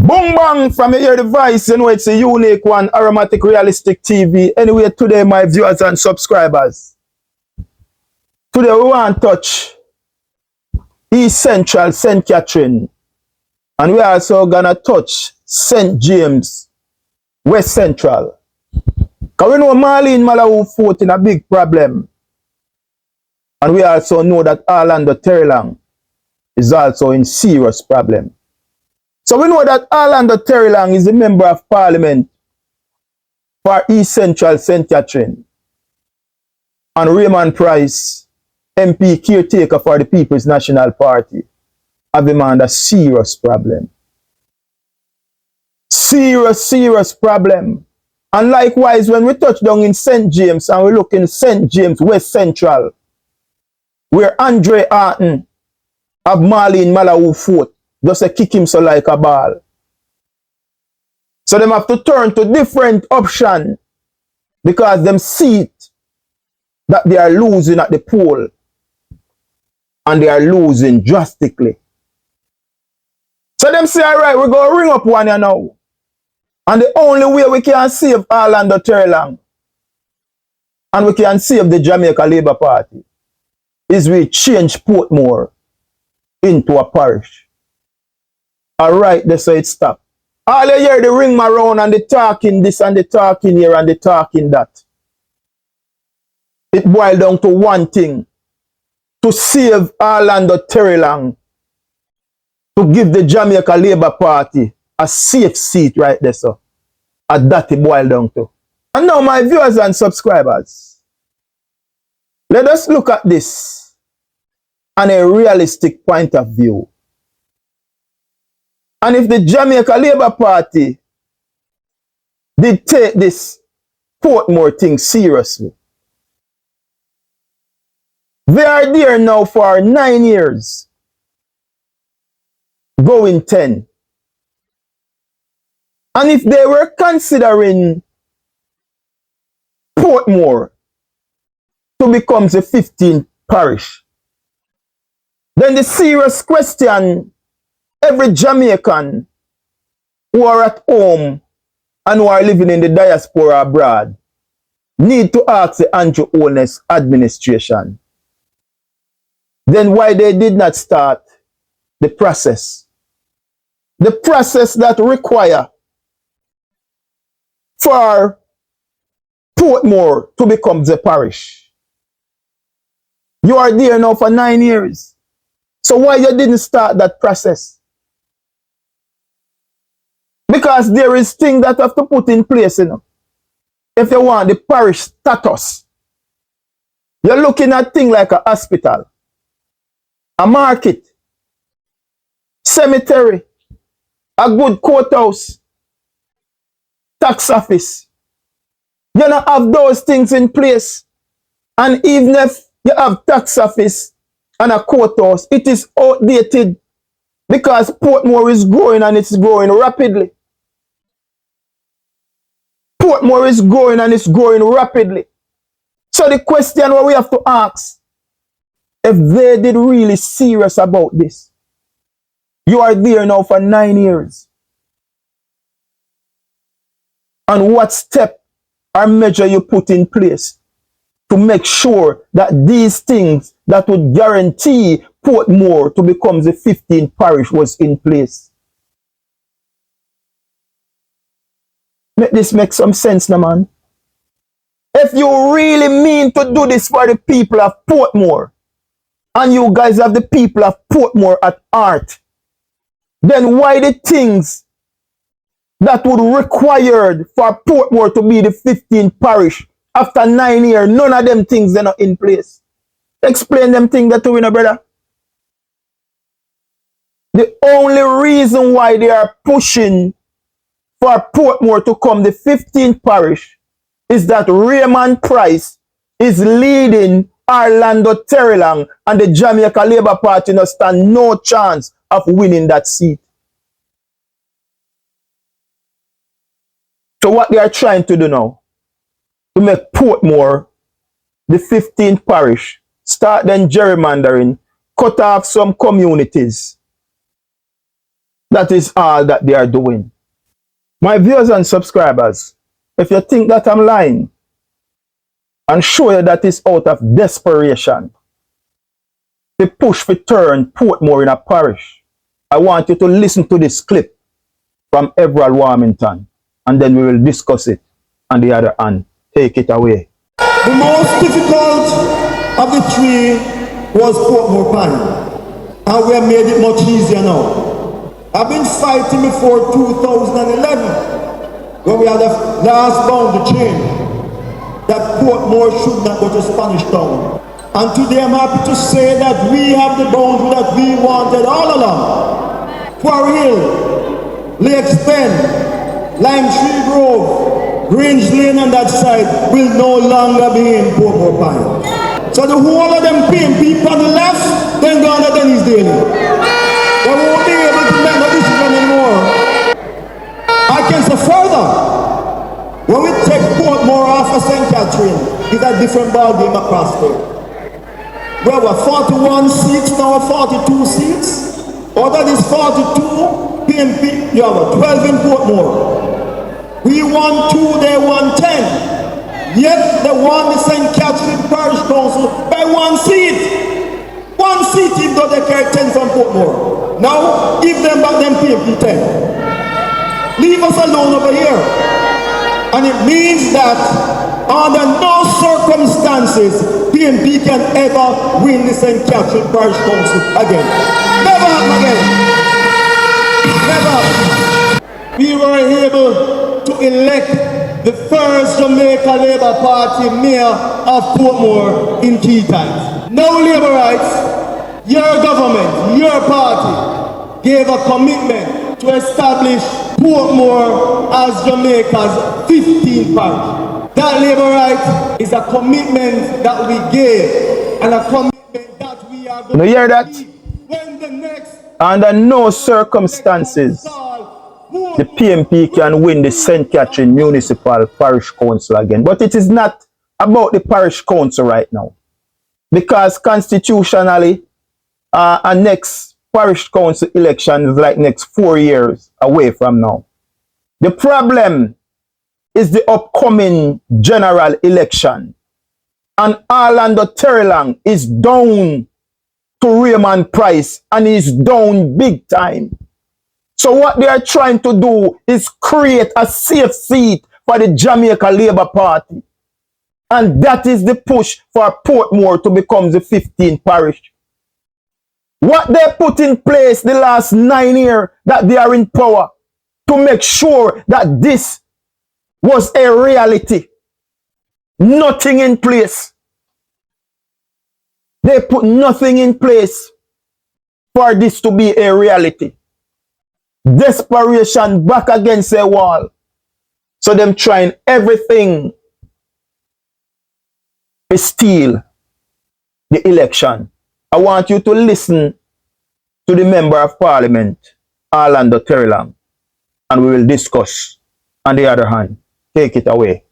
Boom bang from your device, you know it's a unique one, Aromatic Realistic TV. Anyway, today my viewers and subscribers. Today we want to touch East Central, St. Catherine. And we also gonna touch St. James, West Central. Because we know Marlene, malahoo, Forte in a big problem. And we also know that Orlando Terrelonge is also in serious problem. So we know that Orlando Terrelonge is a member of parliament for East Central St. Catherine. And Raymond Price, MP caretaker for the People's National Party, have him under serious problem. Serious problem. And likewise, when we touch down in St. James and we look in St. James, West Central, where Andre Arton have Marlene, malahoo, Forte, just a kick him so like a ball. So them have to turn to different option because them see it that they are losing at the poll. And they are losing drastically. So them say, all right, we're going to ring up one here now. And the only way we can save Orlando Terrelonge and we can save the Jamaica Labour Party is we change Portmore into a parish. All right, that's how it stopped. All you hear the ring around and the talking this and the talking here and the talking that. It boiled down to one thing. To save Orlando Terrelonge. To give the Jamaica Labour Party a safe seat right there, so. And that it boiled down to. And now my viewers and subscribers. Let us look at this on a realistic point of view. And if the Jamaica Labour Party did take this Portmore thing seriously, they are there now for 9 years, going 10. And if they were considering Portmore to become the 15th parish, then the serious question every Jamaican who are at home and who are living in the diaspora abroad need to ask the Andrew Holness administration. Then why they did not start the process. The process that require for Portmore to become the parish. You are there now for 9 years. So why you didn't start that process? Because there is things that have to put in place, you know. If you want the parish status, you're looking at things like a hospital, a market, cemetery, a good courthouse, tax office. You don't have those things in place. And even if you have tax office and a courthouse, it is outdated because Portmore is growing and it's growing rapidly. Portmore is growing and it's growing rapidly. So the question what we have to ask, if they did really serious about this, you are there now for 9 years. And what step or measure you put in place to make sure that these things that would guarantee Portmore to become the 15th parish was in place? Make this make some sense now, man. If you really mean to do this for the people of Portmore, and you guys have the people of Portmore at heart, then why the things that would required for Portmore to be the 15th parish after 9 years, none of them things are not in place? Explain them things that to me, brother. The only reason why they are pushing for Portmore to come the 15th parish is that Raymond Price is leading Orlando Terrelonge and the Jamaica Labour Party no stand no chance of winning that seat. So what they are trying to do now, to make Portmore the 15th parish, start then gerrymandering, cut off some communities, That is all that they are doing. My viewers and subscribers, if you think that I'm lying, and show you that it's out of desperation, the push for turn Portmore in a parish, I want you to listen to this clip from Everald Warmington, and then we will discuss it on the other hand. Take it away. The most difficult of the three was Portmore Pine, and we have made it much easier now. I've been fighting before 2011, when we had the last boundary change, that Portmore should not go to Spanish Town. And today I'm happy to say that we have the boundary that we wanted all along. Quarry Hill, Lakes Bend, Lime Tree Grove, Grange Lane on that side will no longer be in Portmore Pine. So the whole of them PMP on the left, then gone to Dennis Daly. They won't be able to make the decision anymore. I can say further. When we take Portmore off of St. Catherine, it's a different ballgame across there. We have 41 seats, now 42 seats. Out of these 42 PMP, you have 12 in Portmore. We won 2, they won 10. Yet they won the St. Catherine Parish Council by 1 seat. 1 seat even though they carry 10 from Portmore. Now, give them back them PMP 10. Leave us alone over here. And it means that under no circumstances PMP can ever win the St. Catherine Parish Council again. Never happen again. Never. We were able to elect the first Jamaica Labour Party mayor of Portmore in key times. No Labour rights, your government, your party gave a commitment to establish Portmore as Jamaica's 15th parish. That Labour right is a commitment that we gave, and a commitment that we are going to hear that? When the next under no circumstances the PMP can win the St. Catherine Municipal Parish Council again. But it is not about the Parish Council right now, because constitutionally our next Parish Council election is like next 4 years away from now. The problem is the upcoming general election, and Orlando Terrelonge is down to Raymond Price, and he's down big time. So what they are trying to do is create a safe seat for the Jamaica Labour Party, and that is the push for Portmore to become the 15th parish. What they put in place the last 9 years that they are in power to make sure that this was a reality. Nothing in place. They put nothing in place for this to be a reality. Desperation back against a wall. So them trying everything to steal the election. I want you to listen to the Member of Parliament, Orlando Terrelonge, and we will discuss on the other hand. Take it away.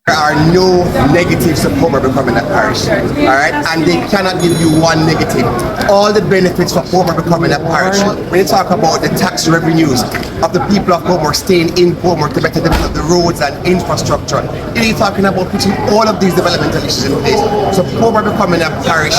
There are no negatives of Portmore becoming a parish, all right? And they cannot give you one negative. All the benefits of Portmore becoming a parish. When you talk about the tax revenues of the people of Portmore staying in Portmore to better develop the roads and infrastructure, you're talking about putting all of these developmental issues in place. So Portmore becoming a parish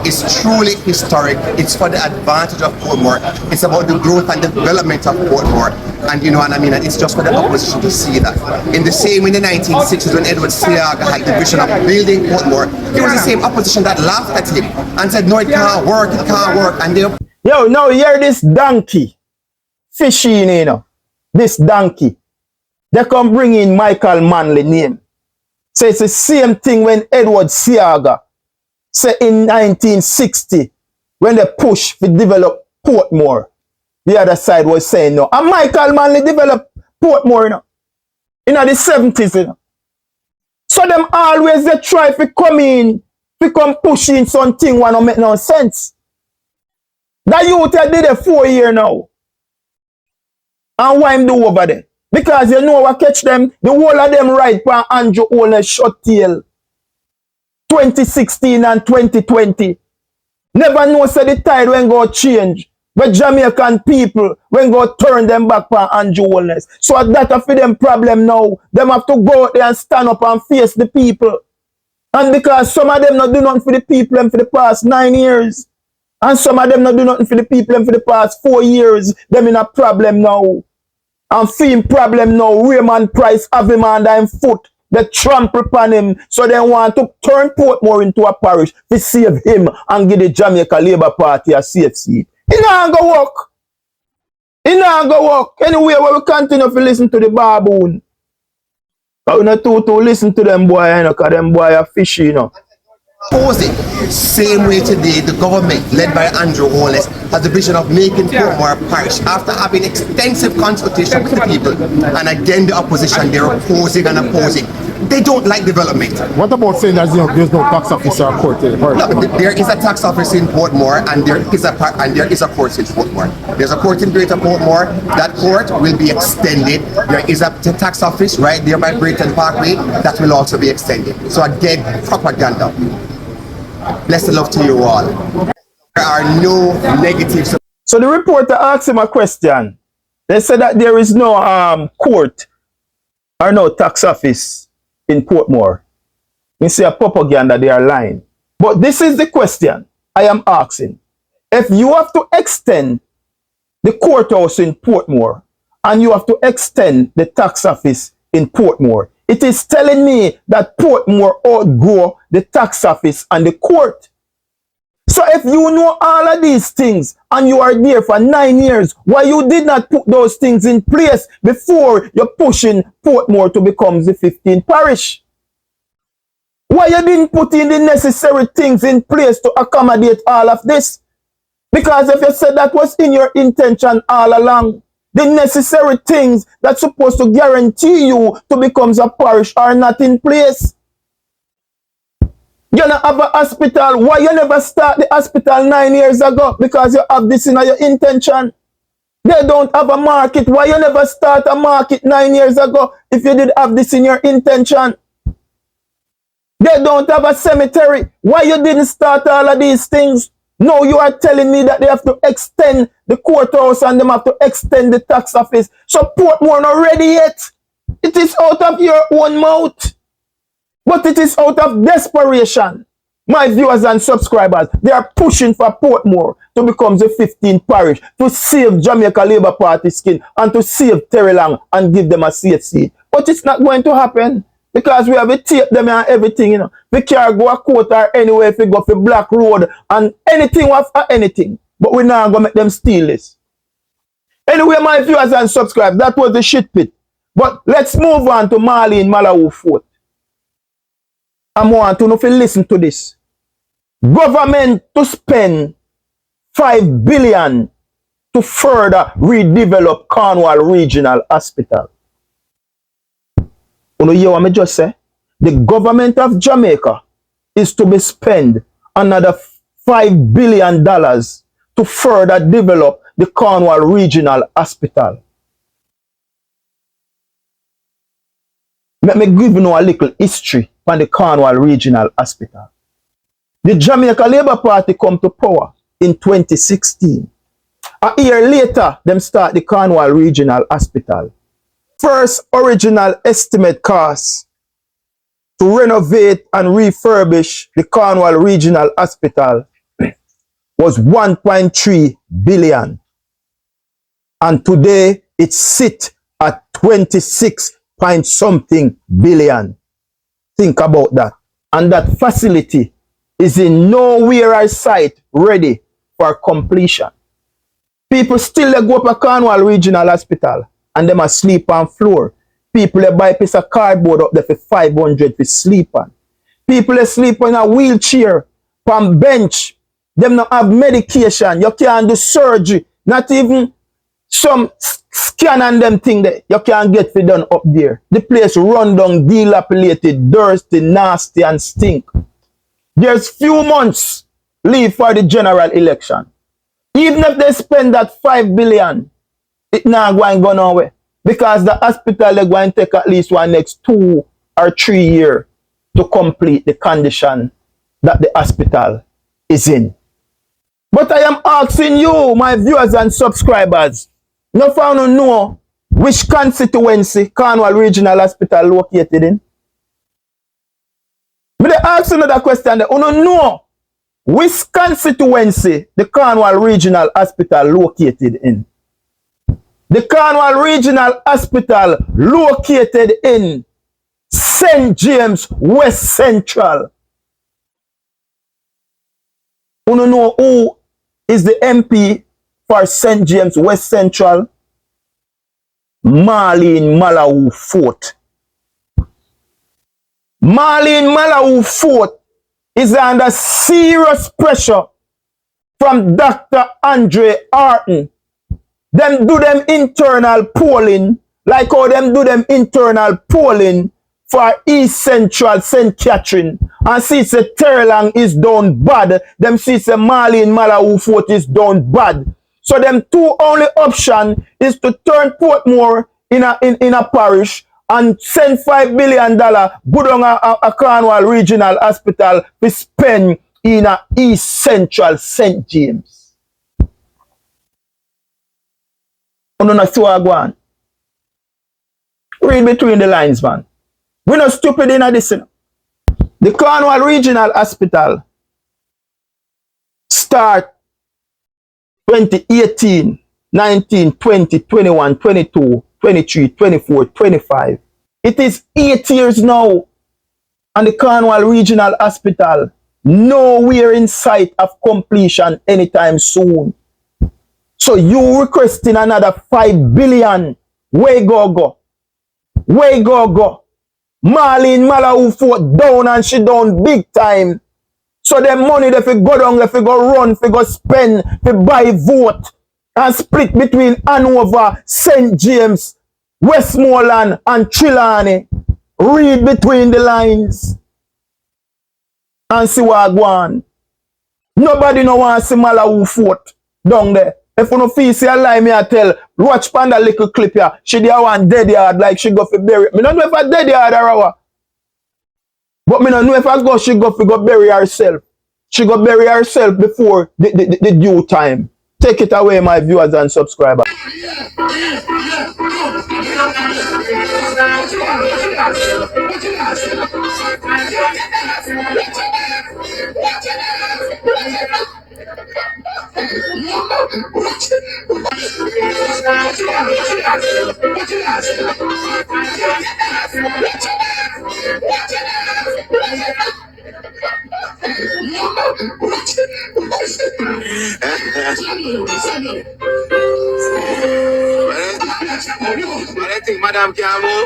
is truly historic. It's for the advantage of Portmore. It's about the growth and development of Portmore. And you know what I mean? And it's just for the opposition to see that. In the same in the 1960s when Edward Seaga had the vision of building Portmore, it was the same opposition that laughed at him and said, no, it can't work, and they... Yo, now hear this donkey fishing, you know. This donkey. They come bring in Michael Manley name. So it's the same thing when Edward Seaga said in 1960 when they pushed to develop Portmore. The other side was saying no. And Michael Manley developed Portmore, you know, in the 70s, you know. So them always they try to come in, to come pushing something when don't make no sense. That youth did it 4 years now. And why him do over there? Because you know what catch them, the whole of them right for Andrew Olney short tail. 2016 and 2020. Never know say the tide when go change. But Jamaican people, when go turn them back for Andrew Wellness. So that for them problem now. Them have to go out there and stand up and face the people. And because some of them not do nothing for the people and for the past 9 years. And some of them not do nothing for the people and for the past 4 years. Them in a problem now. And film problem now. Raymond Price have him under him foot. They trample upon him. So they want to turn Portmore into a parish to save him and give the Jamaica Labour Party a safe seat. It not go work. It not go work. Anyway, we continue to listen to the baboon. But we not to listen to them boy, you know, because them boy are fishy, you know. Opposing. Same way today, the government, led by Andrew Holness, has the vision of making Portmore a parish. After having extensive consultation with the people, and again the opposition, they're opposing and opposing. They don't like development. What about saying that there's no tax office or court in Portmore? No, there is a tax office in Portmore, and there is a court in Portmore. There's a court in Greater Portmore. That court will be extended. There is a tax office right there by Brighton Parkway that will also be extended. So again, propaganda. Blessed love to you all. There are no negatives. So the reporter asked him a question. They said that there is no court or no tax office in Portmore. You see a propaganda, they are lying. But this is the question I am asking. If you have to extend the courthouse in Portmore and you have to extend the tax office in Portmore, it is telling me that Portmore outgrow the tax office and the court. So if you know all of these things and you are there for 9 years, why you did not put those things in place before you're pushing Portmore to become the 15th parish? Why you didn't put in the necessary things in place to accommodate all of this? Because if you said that was in your intention all along, the necessary things that's supposed to guarantee you to become a parish are not in place. You don't have a hospital. Why you never start the hospital 9 years ago? Because you have this in your intention. They don't have a market. Why you never start a market 9 years ago if you did have this in your intention? They don't have a cemetery. Why you didn't start all of these things? No, you are telling me that they have to extend the courthouse and they have to extend the tax office. So Portmore not ready yet. It is out of your own mouth. But it is out of desperation. My viewers and subscribers, they are pushing for Portmore to become the 15th parish, to save Jamaica Labour Party skin and to save Terrelonge and give them a safe seat. But it's not going to happen. Because we have to tape them and everything, you know. We can't go a court or anywhere if we go for Black Road and anything or anything. But we're not going to make them steal this. Anyway, my viewers and subscribers, that was the shit pit. But let's move on to Marlene malahoo Forte. I want to know if you listen to this. Government to spend $5 billion to further redevelop Cornwall Regional Hospital. You know, hear what I just say? The government of Jamaica is to be spent another $5 billion to further develop the Cornwall Regional Hospital. Let me give you a little history on the Cornwall Regional Hospital. The Jamaica Labour Party come to power in 2016. A year later, them start the Cornwall Regional Hospital. First original estimate cost to renovate and refurbish the Cornwall Regional Hospital was 1.3 billion. And today it sits at 26 point something billion. Think about that. And that facility is in nowhere sight ready for completion. People still go up a Cornwall Regional Hospital and them sleep on floor. People buy a piece of cardboard up there for 500 to sleep on. People sleep on a wheelchair, on bench. Them not have medication. You can't do surgery. Not even some scan and them thing that you can't get for done up there. The place run down, dilapidated, dirty, nasty and stink. There's few months leave for the general election. Even if they spend that 5 billion, it not going to go nowhere. Because the hospital is going to take at least one next 2 or 3 years to complete the condition that the hospital is in. But I am asking you, my viewers and subscribers, no found to know which constituency Cornwall Regional Hospital located in. Me dey ask another question. You don't know which constituency the Cornwall Regional Hospital located in. The Cornwall Regional Hospital located in St. James West Central. You don't know who is the MP for St. James West Central? Marlene Malahoo Forte. Marlene Malahoo Forte is under serious pressure from Dr. Andre Arton. Them do them internal polling like how them do them internal polling for East Central St. Catherine. And see say Terrelonge is done bad. Them see say Marlene Malahoo Forte is done bad. So them two only option is to turn Portmore in a parish and send $5 billion put on a Cornwall Regional Hospital to spend in a East Central St. James. You don't see what I go on. Read between the lines, man. We're not stupid in this. The Cornwall Regional Hospital start 2018, 19, 20, 21, 22, 23, 24, 25. It is 8 years now. And the Cornwall Regional Hospital nowhere in sight of completion anytime soon. So you requesting another $5 billion. Where go? Where go? Marlene Malahoo Forte down and she down big time. So the money they fi go down, they fi go run, fi go spend, fi buy vote and split between Hanover, St. James, Westmoreland and Trelonge. Read between the lines and see what I go on. Nobody no want to see Malahoo Forte down there. If you no feel see a lie, me I tell, watch panda little clip here. She dey one dead yard like she go fi bury. Me don't know if a dead yard or our. But me don't know if I go, she go fi go bury herself. She go bury herself before the due time. Take it away, my viewers and subscribers. I think Madam can move.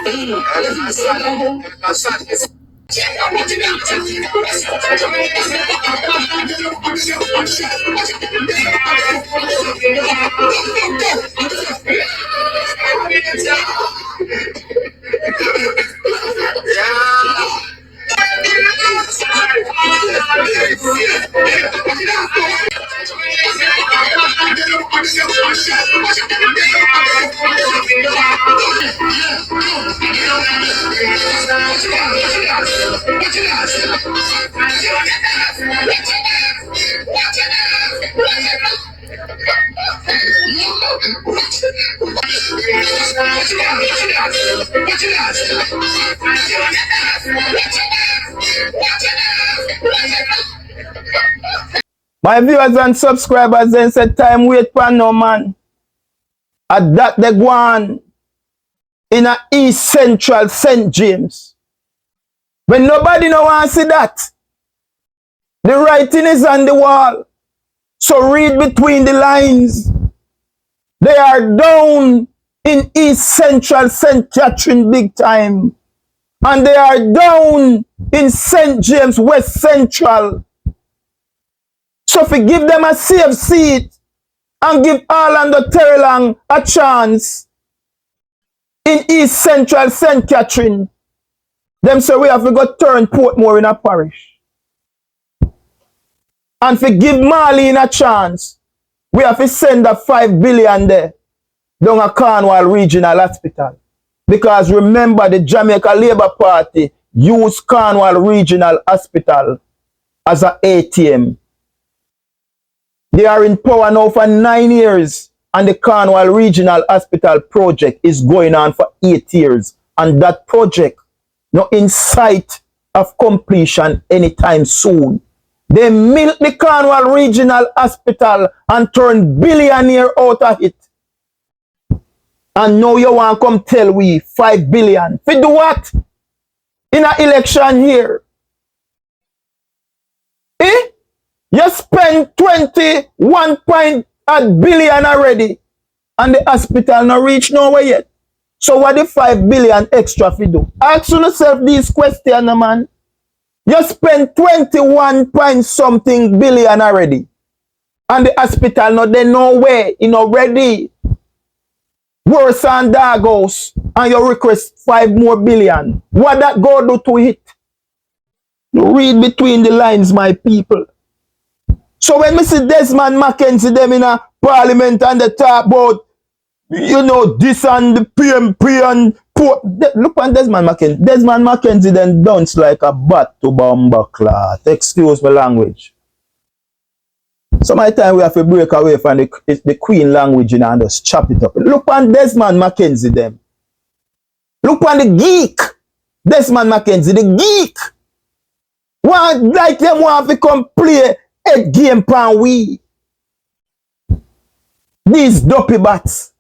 My viewers and subscribers then said time wait for no man. At that they go on in a East Central St. James. When nobody no want to see that. The writing is on the wall. So read between the lines. They are down in East Central St. Catherine big time. And they are down in St. James West Central. So if we give them a safe seat and give Orlando Terrelonge a chance in East Central St. Catherine, them say we have to go turn Portmore in a parish. And if we give Marlene a chance, we have to send a $5 billion there down a Cornwall Regional Hospital. Because remember, the Jamaica Labour Party used Cornwall Regional Hospital as an ATM. They are in power now for 9 years, and the Cornwall Regional Hospital project is going on for 8 years. And that project not in sight of completion anytime soon. They milk the Cornwall Regional Hospital and turn billionaire out of it. And now you want to come tell we 5 billion. For do what? In an election here. Eh? You spend 21 billion already and the hospital not reach nowhere yet. So what the 5 billion extra for do? Ask yourself these questions, man. You spend 21 point something billion already and the hospital not there nowhere, you know, ready. Worse than Dagos and you request 5 more billion. What that go do to it? You read between the lines, my people. So when we see Desmond Mackenzie them in a parliament and they talk about, you know, this and the PMP and look at Desmond Mackenzie. Desmond Mackenzie then dance like a bat to bomber cloth. Excuse my language. Sometimes we have to break away from the Queen language and just chop it up. Look at Desmond Mackenzie them. Look at the geek. Desmond Mackenzie, the geek. Want like them want to come play a game pan we. These dopey bats.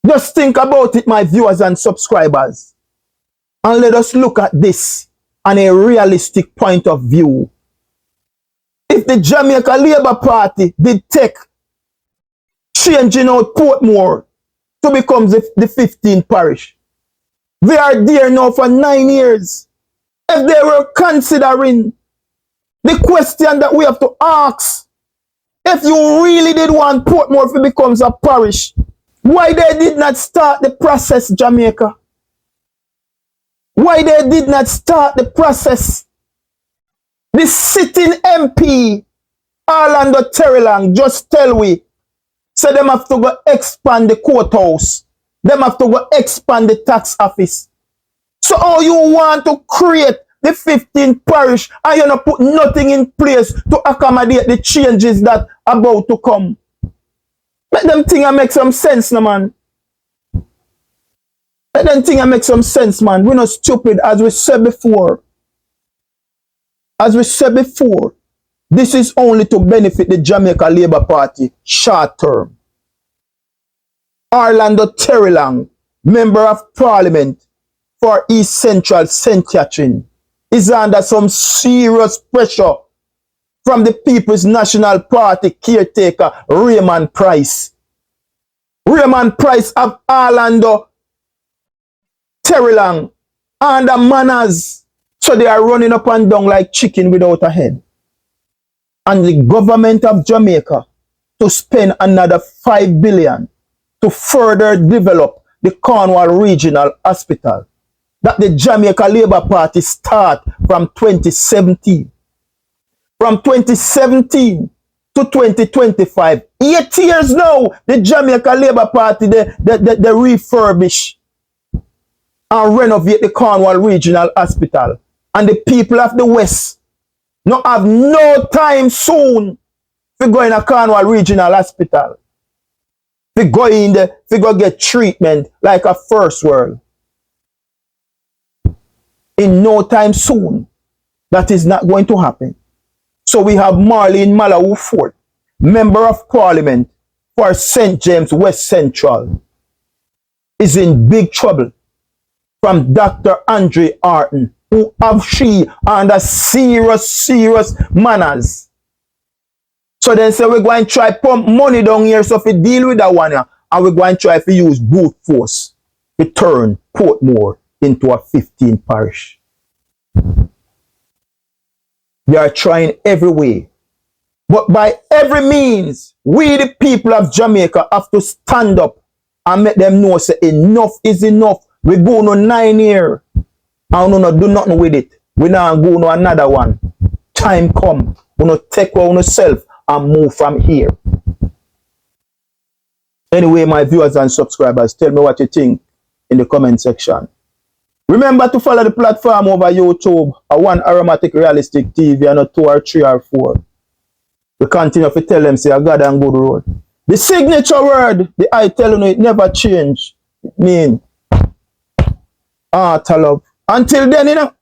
Just think about it, my viewers and subscribers. And let us look at this on a realistic point of view. If the Jamaica Labour Party did take changing out Portmore to become the 15th parish, they are there now for 9 years. If they were considering the question that we have to ask, if you really did want Portmore to become a parish, why they did not start the process, Jamaica? Why they did not start the process? The sitting MP, Orlando Terrelonge, just tell we, so them have to go expand the courthouse. Them have to go expand the tax office. So how you want to create the 15th parish and you not put nothing in place to accommodate the changes that are about to come? Let them think and make some sense, no man. Let them think and make some sense, man. We're not stupid, as we said before. As we said before, this is only to benefit the Jamaica Labour Party short term. Orlando Terrelonge, Member of Parliament for East Central St. Catherine, is under some serious pressure from the People's National Party caretaker Raymond Price. Raymond Price of Orlando Terrelonge under manners. So they are running up and down like chicken without a head. And the government of Jamaica to spend another 5 billion to further develop the Cornwall Regional Hospital that the Jamaica Labour Party start from 2017. From 2017 to 2025, 8 years now, the Jamaica Labour Party, they refurbish and renovate the Cornwall Regional Hospital. And the people of the West not have no time soon to go in a Cornwall Regional Hospital. To go in there, to go get treatment like a first world. In no time soon, that is not going to happen. So we have Marlene Malahoo Forte, Member of Parliament for St. James West Central, is in big trouble from Dr. Andre Arton, who have she under serious manners. So then say we're going to try pump money down here so if we deal with that one here, and we're going to try to use brute force to turn Portmore into a 15th parish. They are trying every way. But by every means, we the people of Jamaica have to stand up and make them know say enough is enough. We go no 9 years. And we not do nothing with it. We now go no another one. Time come. We not take our own self and move from here. Anyway, my viewers and subscribers, tell me what you think in the comment section. Remember to follow the platform over YouTube, a 1 Aromatic Realistic TV and a 2 or 3 or 4. We continue to tell them say a God and good road. The signature word, the I tell you, it never change. It mean heart love. Until then, you know,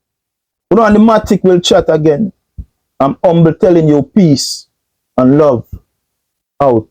we know the matic will chat again. I'm humble telling you peace and love out.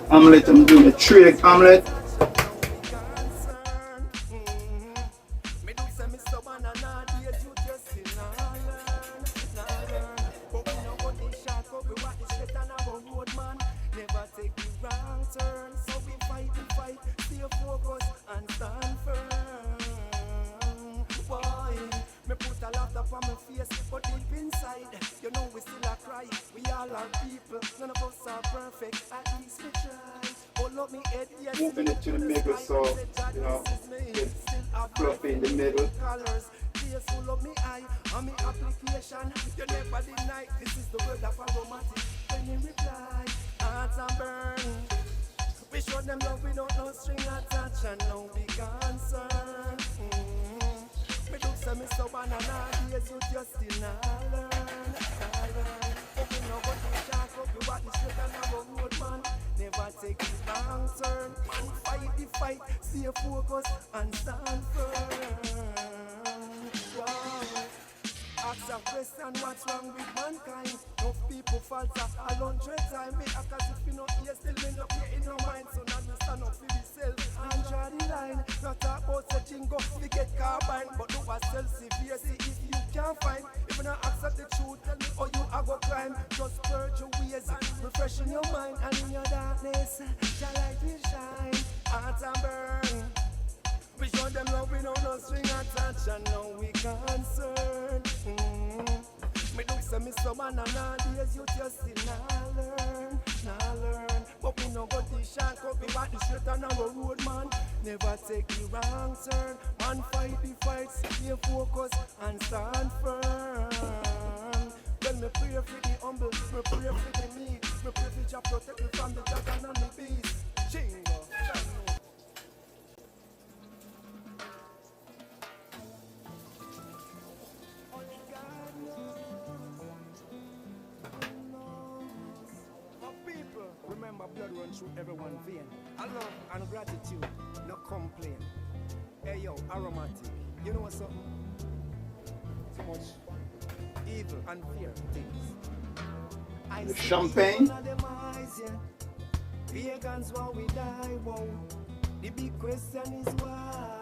Omelette, I'm doing a 3 egg omelette. Moving it to the middle, so you know, it's fluffy in the middle. You never deny, this is the word of a romantic. When you reply, hearts are burned. We show them love without no string attached and no big concern. Me do say me so banana days you just still not learn. But we know what we shark up, we walk the straight and have a road man. Never take the wrong turn. Man fight the fight, stay focused and stand firm. Ask a question, what's wrong with mankind? Enough people falter 100 times. Me act as if you know here, still me not here in your mind. So now you stand up for yourself and draw the line. Not talk about searching go, we get carbine. But do a self-severe, see if you can't find. If you not accept the truth, tell me how you are go climb. Just purge your ways, refreshing your mind. And in your darkness, your light will shine. Hearts are burn. We show them love, we know no string attached, and now we concerned. Me do say me so banana days, you just still not learn. But we no go the shark up, we walk the straight and our road, man. Never take the wrong turn. Man fight the fight, stay focused and stand firm. When me pray for the humble, me pray for the meek, me pray for Jah protect me from the dragon and the beast. Jingle. Remember, blood run through everyone's vein. I love and gratitude, no complaint. Hey yo, aromatic, you know what's something? Too much evil and fear things. The champagne. Pagans while we die, whoa. The big question is why.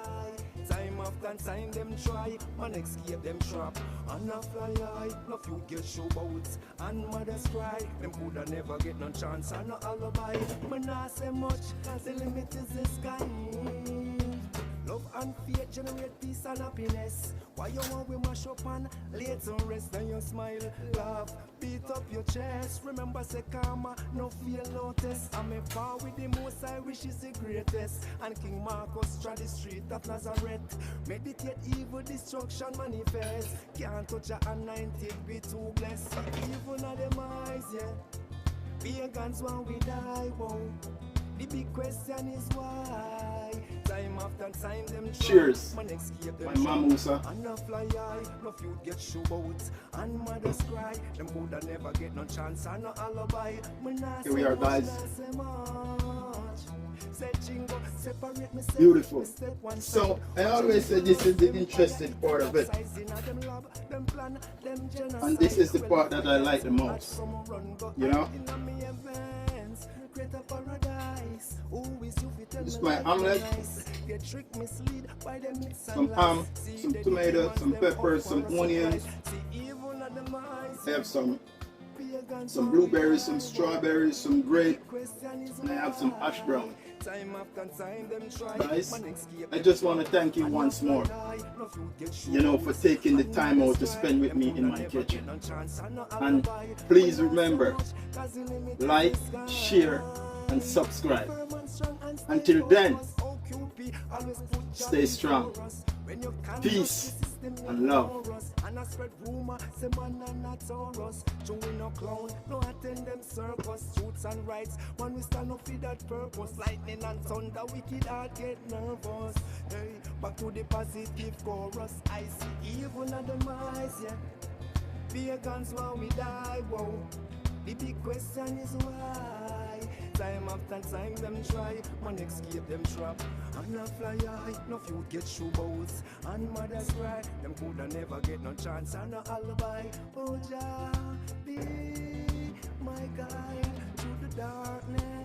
Time after time them try and escape them trap. And a fly high, no few get show boats. And mothers cry, them coulda never get no chance and no alibi. Me nah say much, cause the limit is the sky. Love and faith generate peace and happiness. Why you want we mash up and lay to rest and you smile, laugh, beat up your chest. Remember say karma, no fear, no test. I'm a power with the most I wish is the greatest. And King Marcus trod the street of Nazareth. Meditate evil destruction manifest. Can't touch your anointed, be too blessed. Evil not them eyes, yeah. Pagans when we die, whoa. The big question is why. Time after time them cheers. Man escape them my mamusa. And a fly high, no few get show boats. And mothers cry, them coulda never get no chance and no alibi. Here we are, guys. Beautiful. Beautiful. So I always say this is the interesting part of it. And this is the part that I like the most. You know? This is my omelette. Some ham, some tomato, some peppers, some onions. I have some blueberries, some strawberries, some grape, and I have some hash brown. Guys, I just want to thank you once more, you know, for taking the time out to spend with me in my kitchen. And please remember, like, share, and subscribe. Until then, Stay strong. Peace and love. And I spread rumor, say man and not Taurus. Joey no clown, no attend them circus. Truths and rights, when we stand up for that purpose. Lightning and thunder, wicked heart get nervous. Hey, back to the positive chorus. I see evil and the mice, yeah. Pagans while we die, whoa. The big question is why. Time after time them try, man escape them trap. And a fly high, no few get shoe boats. And mothers cry, them coulda never get no chance and no alibi. Oh Jah, be my guide through the darkness.